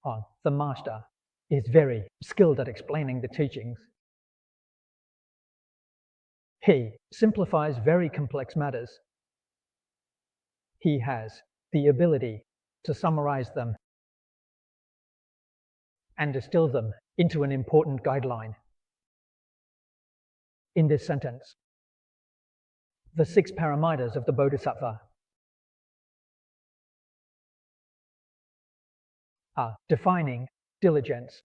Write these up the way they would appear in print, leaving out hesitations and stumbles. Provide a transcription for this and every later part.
The master is very skilled at explaining the teachings. He simplifies very complex matters. He has the ability to summarize them and distill them into an important guideline. In this sentence, the 6 paramitas of the Bodhisattva are defining diligence,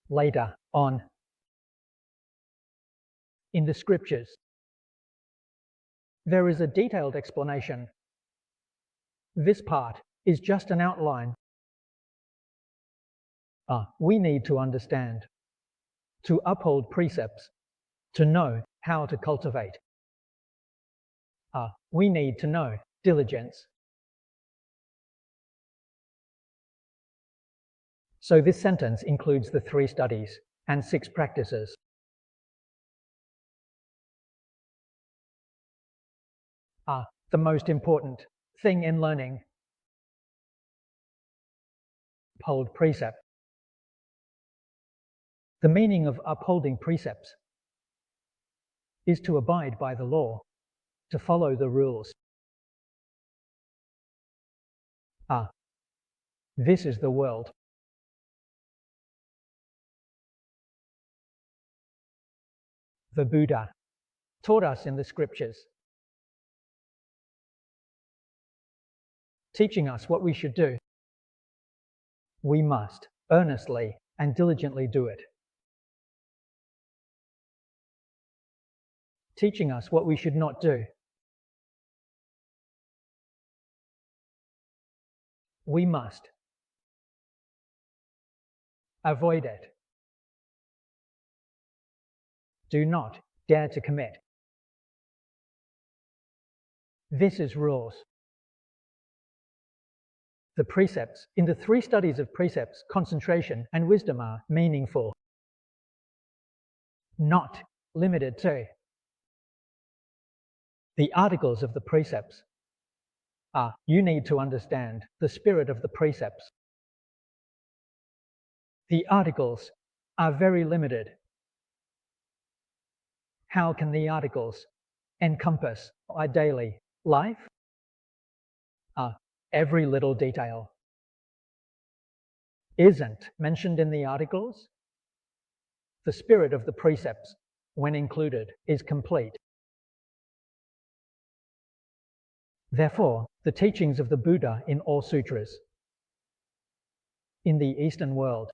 later on in the scriptures, there is a detailed explanation. This part is just an outline. We need to understand, to uphold precepts, to know how to cultivate. We need to know diligence. So this sentence includes the 3 studies and 6 practices. The most important thing in learning, uphold precept. The meaning of upholding precepts is to abide by the law, to follow the rules. This is the world. The Buddha taught us in the scriptures, teaching us what we should do. We must earnestly and diligently do it. Teaching us what we should not do. We must avoid it. Do not dare to commit. This is rules. The precepts in the 3 studies of precepts, concentration and wisdom are meaningful, not limited to. The articles of the precepts are, you need to understand the spirit of the precepts. The articles are very limited. How can the articles encompass our daily life? Every little detail isn't mentioned in the articles. The spirit of the precepts, when included, is complete. Therefore, the teachings of the Buddha in all sutras in the Eastern world,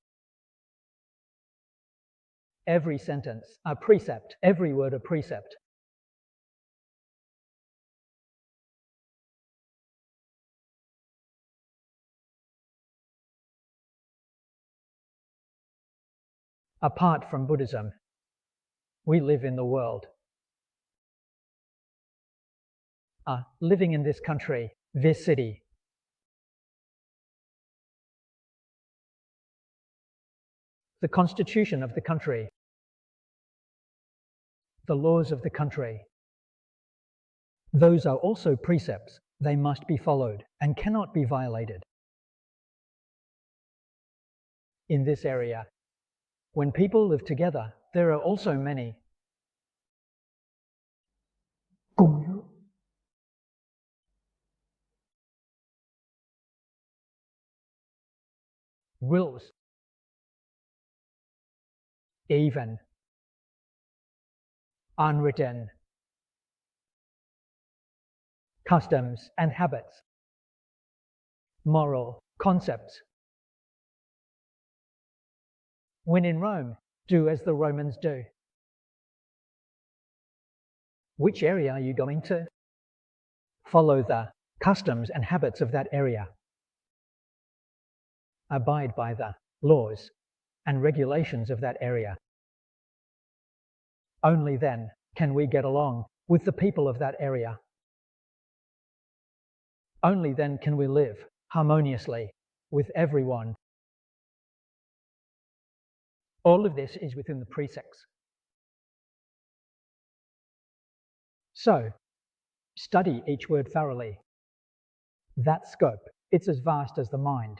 every sentence a precept, every word a precept. Apart from Buddhism, we live in the world. Living in this country, this city, the constitution of the country, the laws of the country, those are also precepts. They must be followed and cannot be violated. In this area, when people live together, there are also many rules, even unwritten customs and habits, moral concepts. When in Rome, do as the Romans do. Which area are you going to? Follow the customs and habits of that area. Abide by the laws and regulations of that area. Only then can we get along with the people of that area. Only then can we live harmoniously with everyone. All of this is within the precepts. So, Study each word thoroughly. That scope, it's as vast as the mind.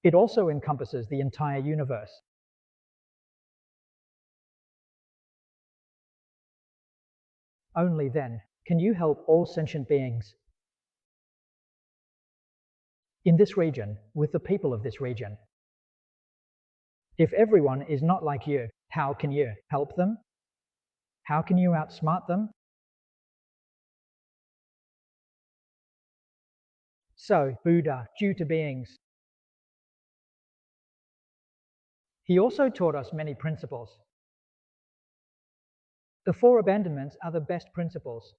It also encompasses the entire universe. Only then can you help all sentient beings. In this region, with the people of this region. If everyone is not like you, how can you help them? How can you outsmart them? So, Buddha, due to beings. He also taught us many principles. The four abandonments are the best principles.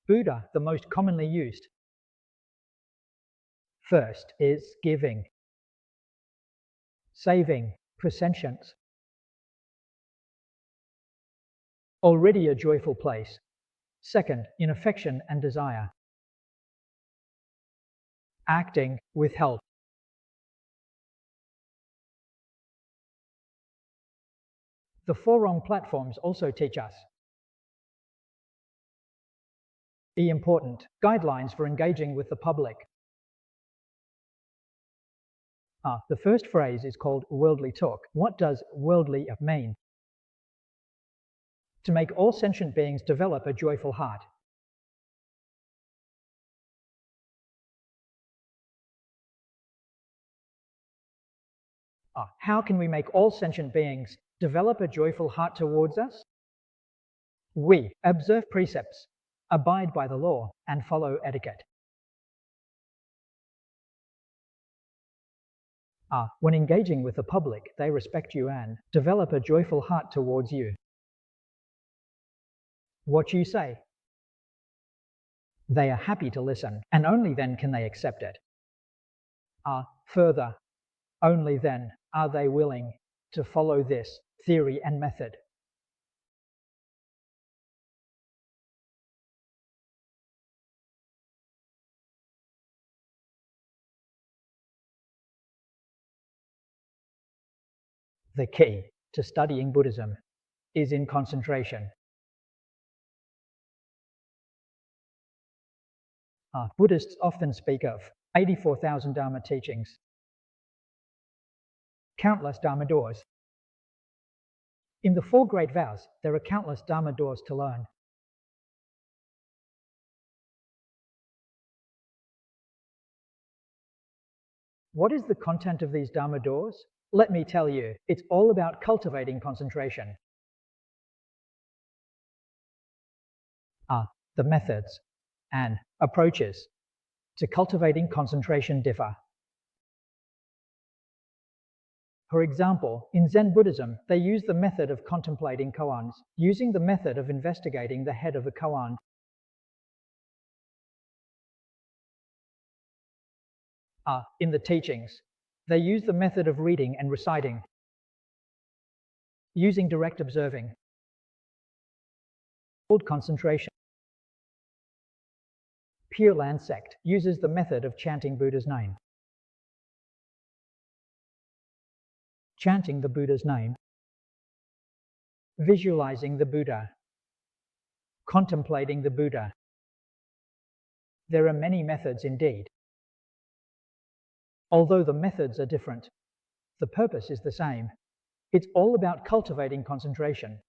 Buddha, the most commonly used. First is giving, saving for sentience. Already a joyful place. Second, in affection and desire. Acting with help. The four wrong platforms also teach us the important guidelines for engaging with the public. The first phrase is called worldly talk. What does worldly mean? To make all sentient beings develop a joyful heart. How can we make all sentient beings develop a joyful heart towards us? We observe precepts, abide by the law, and follow etiquette. When engaging with the public, they respect you and develop a joyful heart towards you. What you say, they are happy to listen, and only then can they accept it. Further, only then are they willing to follow this theory and method. The key to studying Buddhism is in concentration. Buddhists often speak of 84,000 Dharma teachings, countless Dharma doors. In the four great vows, there are countless Dharma doors to learn. What is the content of these Dharma doors? Let me tell you, it's all about cultivating concentration. The methods and approaches to cultivating concentration differ. For example, in Zen Buddhism, they use the method of contemplating koans, using the method of investigating the head of the koan. In the teachings, they use the method of reading and reciting, using direct observing, called concentration. Pure Land sect uses the method of chanting Buddha's name. Chanting the Buddha's name, visualizing the Buddha, contemplating the Buddha. There are many methods indeed. Although the methods are different, the purpose is the same. It's all about cultivating concentration.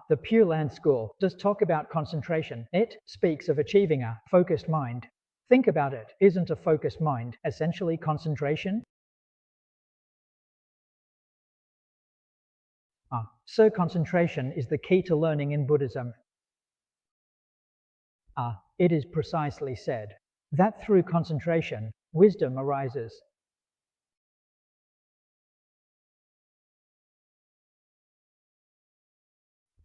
The Pure Land school does talk about concentration. It speaks of achieving a focused mind. Think about it. Isn't a focused mind essentially concentration? So concentration is the key to learning in Buddhism. It is precisely said that through concentration, wisdom arises.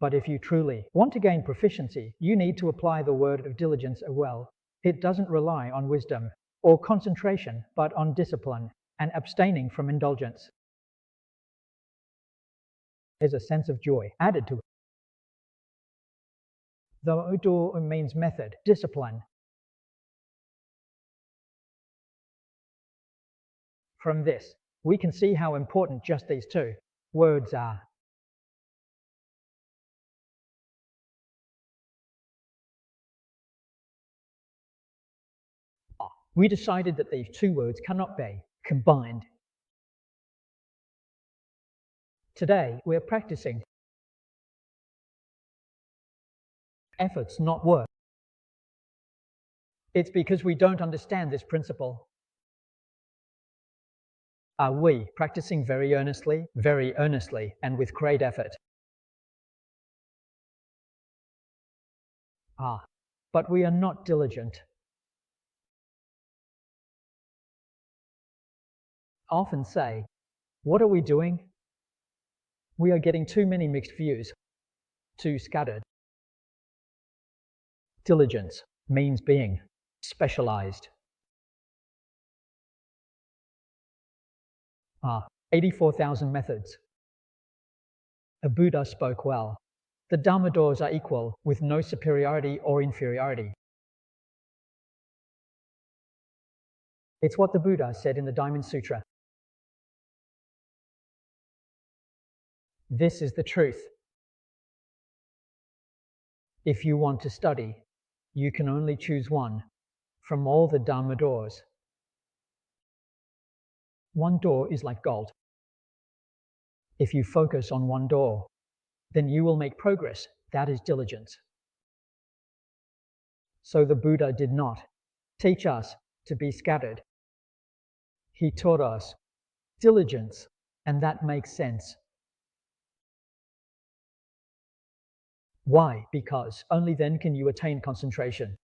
But if you truly want to gain proficiency, you need to apply the word of diligence well. It doesn't rely on wisdom or concentration, but on discipline and abstaining from indulgence. There's a sense of joy added to it. The utu means method, discipline. From this, we can see how important just these two words are. We decided that these two words cannot be combined. Today, we're practicing efforts, not work. It's because we don't understand this principle. Are we practicing very earnestly, and with great effort? But we are not diligent. Often say, what are we doing? We are getting too many mixed views, too scattered. Diligence means being specialized. 84,000 methods. A Buddha spoke well. The Dharma doors are equal, with no superiority or inferiority. It's what the Buddha said in the Diamond Sutra. This is the truth. If you want to study, you can only choose one from all the Dharma doors. One door is like gold. If you focus on one door, then you will make progress. That is diligence. So the Buddha did not teach us to be scattered. He taught us diligence, and that makes sense. Why? Because only then can you attain concentration.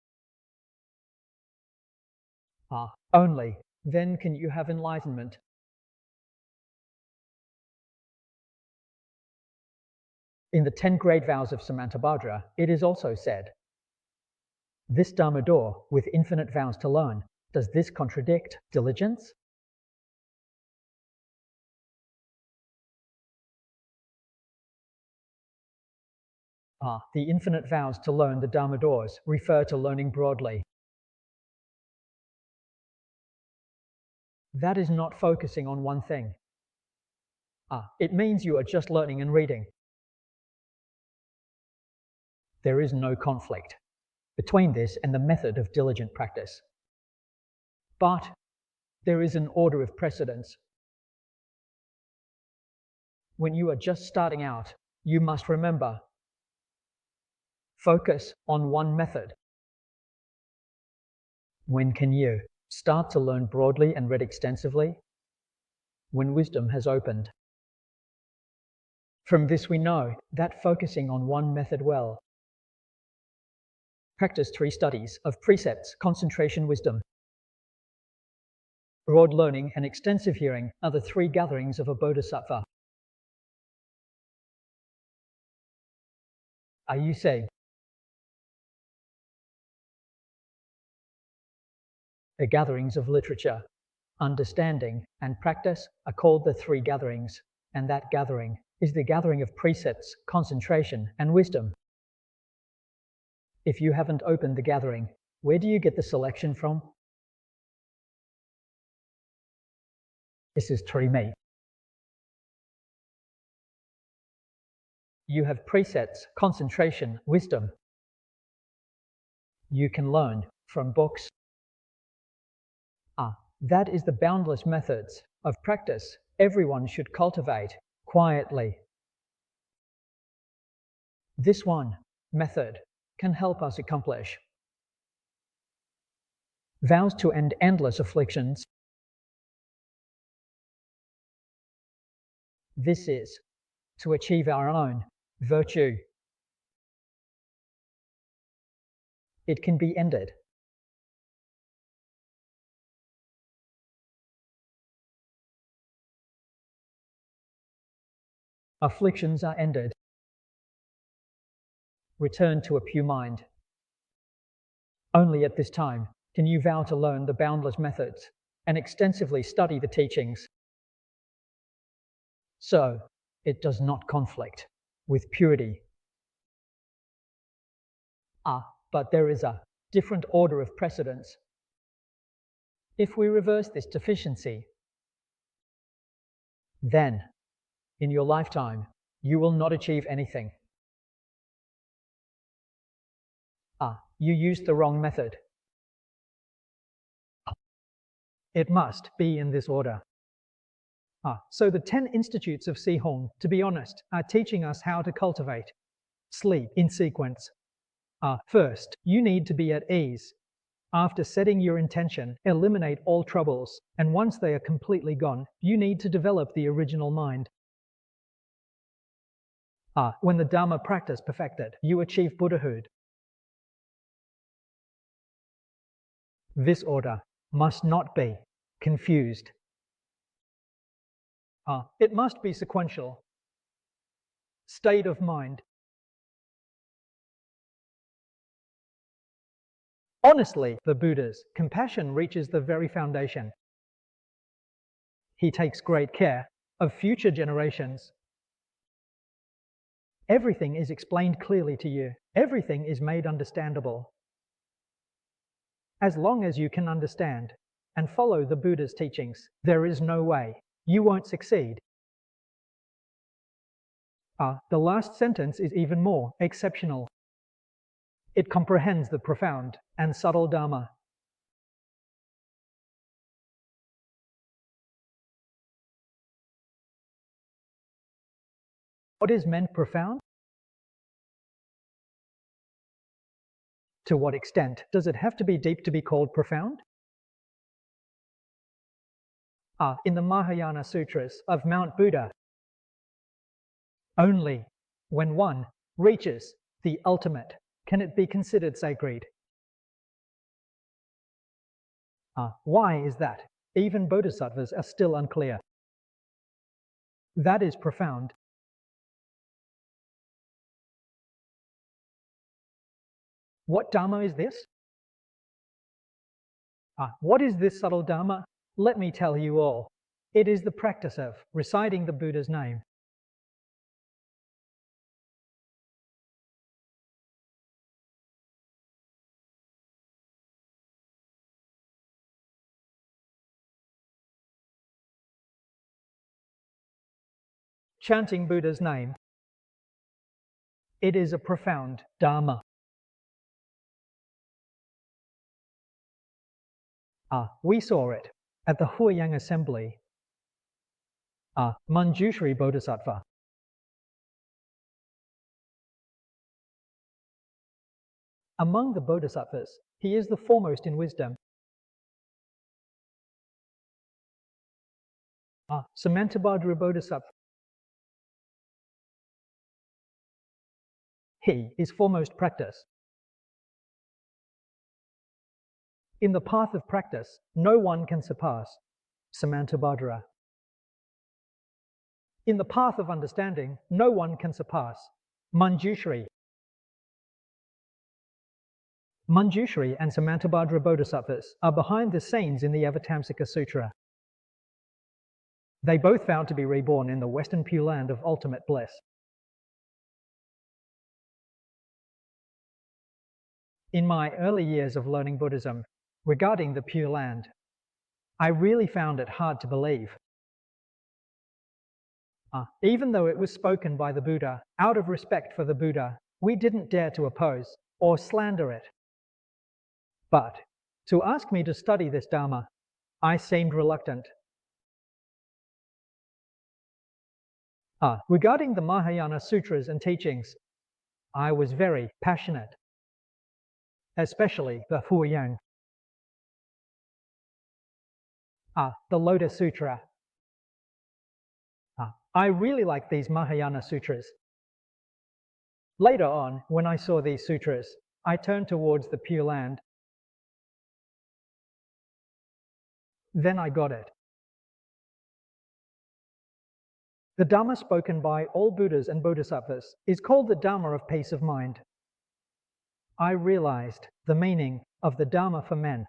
Only then can you have enlightenment. In the 10 great vows of Samantabhadra, it is also said, this Dharma door with infinite vows to learn, does this contradict diligence? The infinite vows to learn the Dharma doors refer to learning broadly. That is not focusing on one thing. It means you are just learning and reading. There is no conflict between this and the method of diligent practice. But there is an order of precedence. When you are just starting out, you must remember, focus on one method. When can you start to learn broadly and read extensively? When wisdom has opened. From this we know that focusing on one method well. Practice 3 studies of precepts, concentration, wisdom. Broad learning and extensive hearing are the 3 gatherings of a bodhisattva. Are you saying? The gatherings of literature, understanding, and practice are called the 3 gatherings, and that gathering is the gathering of precepts, concentration, and wisdom. If you haven't opened the gathering, where do you get the selection from? This is Trime. You have precepts, concentration, wisdom. You can learn from books. That is the boundless methods of practice everyone should cultivate quietly. This one method can help us accomplish vows to end endless afflictions. This is to achieve our own virtue. It can be ended. Afflictions are ended. Return to a pure mind. Only at this time can you vow to learn the boundless methods and extensively study the teachings. So, it does not conflict with purity. But there is a different order of precedence. If we reverse this deficiency, then, in your lifetime, you will not achieve anything. You used the wrong method. It must be in this order. So the 10 institutes of Sihong, to be honest, are teaching us how to cultivate sleep in sequence. First, you need to be at ease. After setting your intention, eliminate all troubles, and once they are completely gone, you need to develop the original mind. When the Dharma practice perfected, you achieve Buddhahood. This order must not be confused. It must be sequential. State of mind. Honestly, the Buddha's compassion reaches the very foundation. He takes great care of future generations. Everything is explained clearly to you. Everything is made understandable. As long as you can understand and follow the Buddha's teachings, there is no way you won't succeed. The last sentence is even more exceptional. It comprehends the profound and subtle Dharma. What is meant profound? To what extent does it have to be deep to be called profound? In the Mahayana Sutras of Mount Buddha, only when one reaches the ultimate can it be considered sacred. Why is that? Even bodhisattvas are still unclear. That is profound. What Dharma is this? What is this subtle Dharma? Let me tell you all. It is the practice of reciting the Buddha's name. Chanting Buddha's name. It is a profound Dharma. We saw it at the Huayang Assembly. Manjushri Bodhisattva. Among the bodhisattvas, he is the foremost in wisdom. Samantabhadra Bodhisattva. He is foremost practice. In the path of practice, no one can surpass Samantabhadra. In the path of understanding, no one can surpass Manjushri. Manjushri and Samantabhadra Bodhisattvas are behind the scenes in the Avatamsaka Sutra. They both vowed to be reborn in the Western Pure Land of ultimate bliss. In my early years of learning Buddhism, regarding the Pure Land, I really found it hard to believe. Even though it was spoken by the Buddha, out of respect for the Buddha, we didn't dare to oppose or slander it. But to ask me to study this Dharma, I seemed reluctant. Regarding the Mahayana Sutras and teachings, I was very passionate, especially the Huayang. The Lotus Sutra. I really like these Mahayana Sutras. Later on, when I saw these sutras, I turned towards the Pure Land. Then I got it. The Dharma spoken by all Buddhas and Bodhisattvas is called the Dharma of peace of mind. I realized the meaning of the Dharma for men.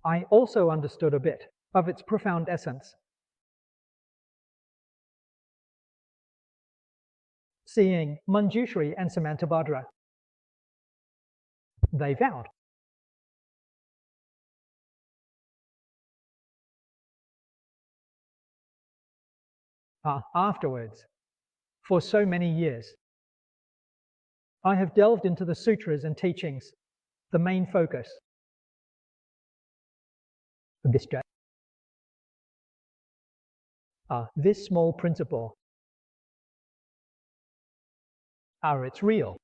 I also understood a bit of its profound essence. Seeing Manjushri and Samantabhadra, they vowed. Afterwards, for so many years, I have delved into the sutras and teachings the main focus of this day. This small principle, it's real.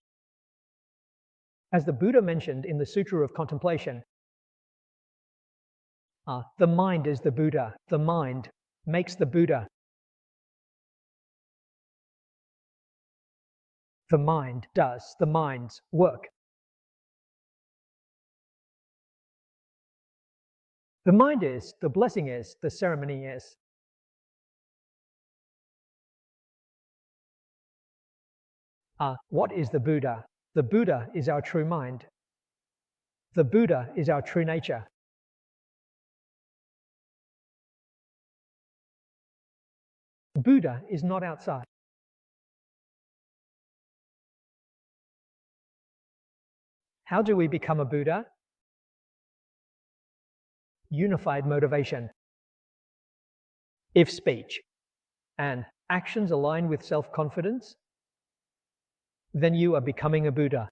As the Buddha mentioned in the Sutra of Contemplation, the mind is the Buddha. The mind makes the Buddha. The mind does the mind's work. The mind is, the blessing is, the ceremony is. What is the Buddha? The Buddha is our true mind. The Buddha is our true nature. Buddha is not outside. How do we become a Buddha? Unified motivation. If speech and actions align with self-confidence, then you are becoming a Buddha.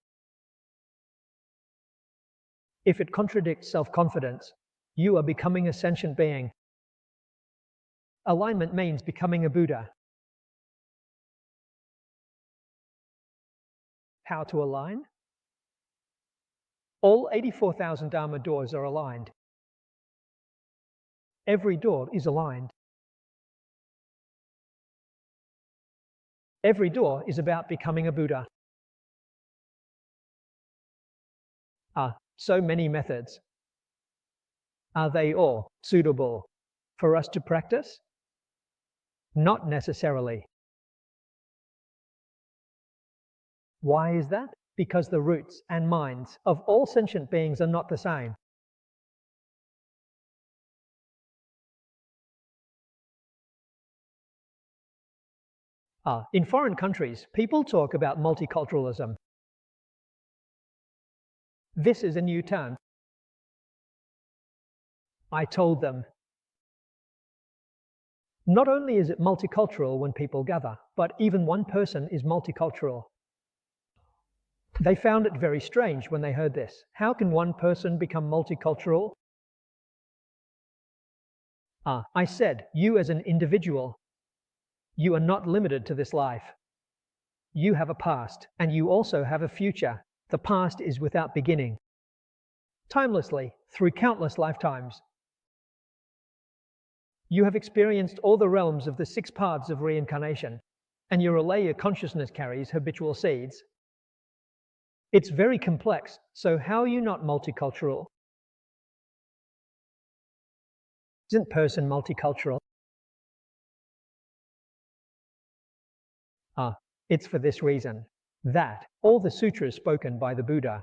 If it contradicts self-confidence, you are becoming a sentient being. Alignment means becoming a Buddha. How to align? All 84,000 Dharma doors are aligned. Every door is aligned. Every door is about becoming a Buddha. So many methods. Are they all suitable for us to practice? Not necessarily. Why is that? Because the roots and minds of all sentient beings are not the same. In foreign countries, people talk about multiculturalism. This is a new term. I told them, not only is it multicultural when people gather, but even one person is multicultural. They found it very strange when they heard this. How can one person become multicultural? I said, you as an individual, you are not limited to this life. You have a past, and you also have a future. The past is without beginning, timelessly, through countless lifetimes. You have experienced all the realms of the 6 paths of reincarnation, and your Alaya consciousness carries habitual seeds. It's very complex, so how are you not multicultural? Isn't person multicultural? It's for this reason that all the sutras spoken by the Buddha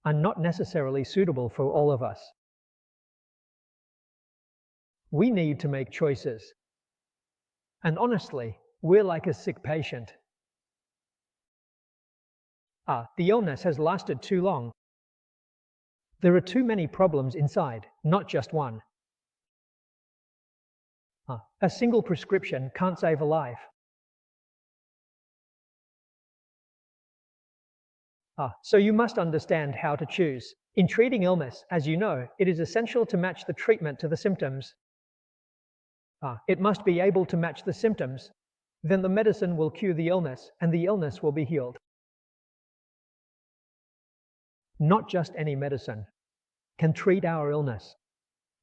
are not necessarily suitable for all of us. We need to make choices. And honestly, we're like a sick patient. The illness has lasted too long. There are too many problems inside, not just one. A single prescription can't save a life. So you must understand how to choose. In treating illness, as you know, it is essential to match the treatment to the symptoms. It must be able to match the symptoms. Then the medicine will cure the illness, and the illness will be healed. Not just any medicine can treat our illness.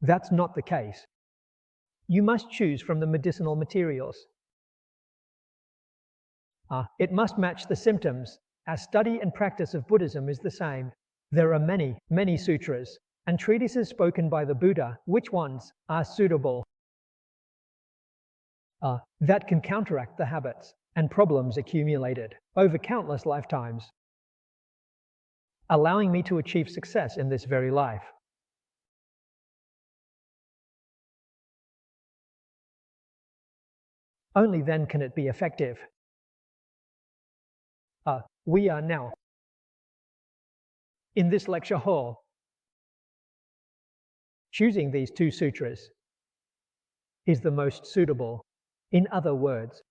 That's not the case. You must choose from the medicinal materials. It must match the symptoms. Our study and practice of Buddhism is the same. There are many, many sutras and treatises spoken by the Buddha. Which ones are suitable? That can counteract the habits and problems accumulated over countless lifetimes, allowing me to achieve success in this very life. Only then can it be effective. We are now in this lecture hall choosing these 2 sutras is the most suitable. In other words,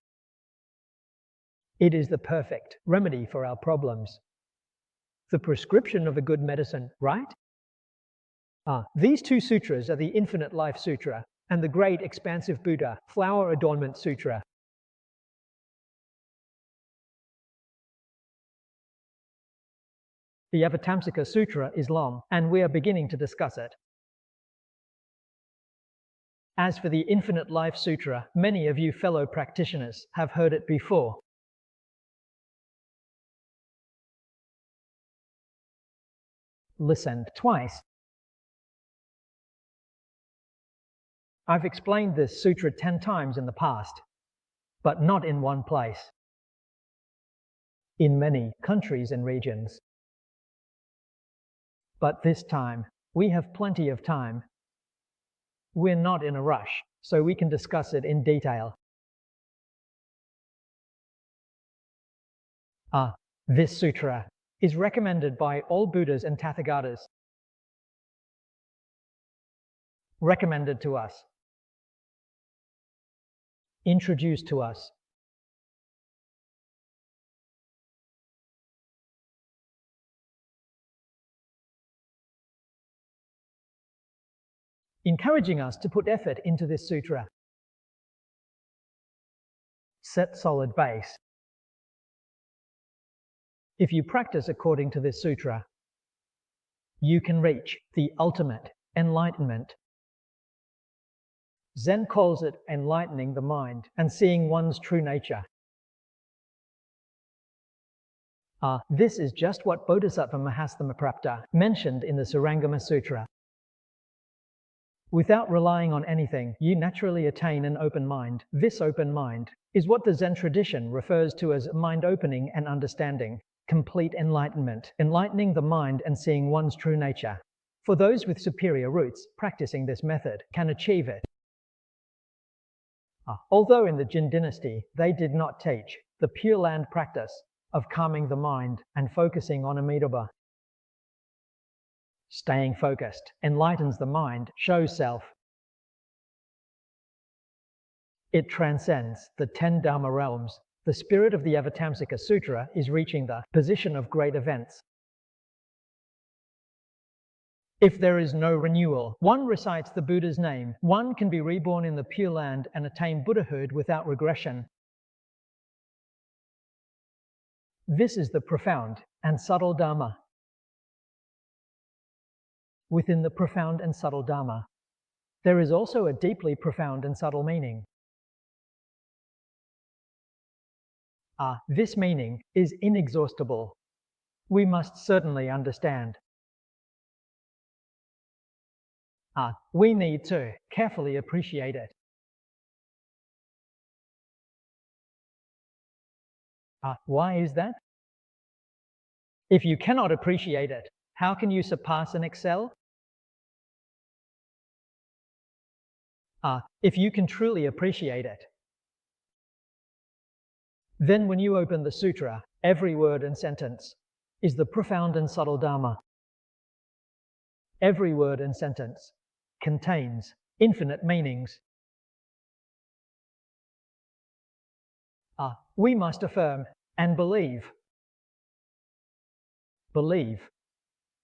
it is the perfect remedy for our problems. the prescription of a good medicine, right? These two sutras are the Infinite Life Sutra and the Great Expansive Buddha Flower Adornment Sutra. The Avatamsaka Sutra is long, and we are beginning to discuss it. As for the Infinite Life Sutra, many of you fellow practitioners have heard it before. Listened twice. I've explained this sutra 10 times in the past, but not in one place. In many countries and regions. But this time, we have plenty of time. We're not in a rush, so we can discuss it in detail. This sutra is recommended by all Buddhas and Tathagatas. Recommended to us. Introduced to us. Encouraging us to put effort into this sutra. Set solid base. If you practice according to this sutra, you can reach the ultimate enlightenment. Zen calls it enlightening the mind and seeing one's true nature. This is just what Bodhisattva Mahastamaprapta mentioned in the Surangama Sutra. Without relying on anything, you naturally attain an open mind. This open mind is what the Zen tradition refers to as mind opening and understanding, complete enlightenment, enlightening the mind and seeing one's true nature. For those with superior roots, practicing this method can achieve it. Although in the Jin dynasty, they did not teach the Pure Land practice of calming the mind and focusing on amitabha. Staying focused enlightens the mind, shows self. It transcends the 10 Dharma realms. The spirit of the Avatamsaka Sutra is reaching the position of great events. If there is no renewal, one recites the Buddha's name, one can be reborn in the Pure Land and attain Buddhahood without regression. This is the profound and subtle Dharma. Within the profound and subtle Dharma, there is also a deeply profound and subtle meaning. This meaning is inexhaustible. We must certainly understand. We need to carefully appreciate it. Why is that? If you cannot appreciate it, how can you surpass and excel? If you can truly appreciate it, then when you open the sutra, every word and sentence is the profound and subtle Dharma. Every word and sentence contains infinite meanings. We must affirm and believe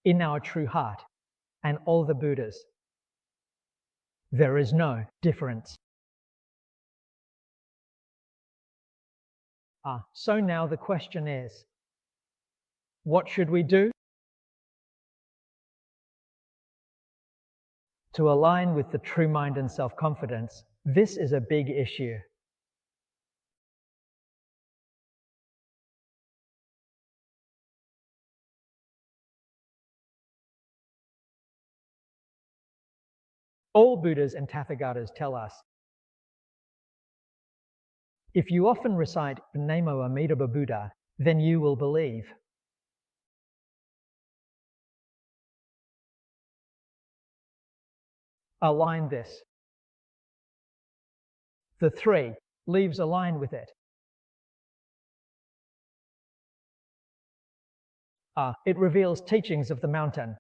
in our true heart and all the Buddhas. There is no difference. So now the question is, what should we do? To align with the true mind and self-confidence, this is a big issue. All Buddhas and Tathagatas tell us, if you often recite Namo Amitabha Buddha, then you will believe. Align this. The 3 leaves align with it. It reveals teachings of the mountain,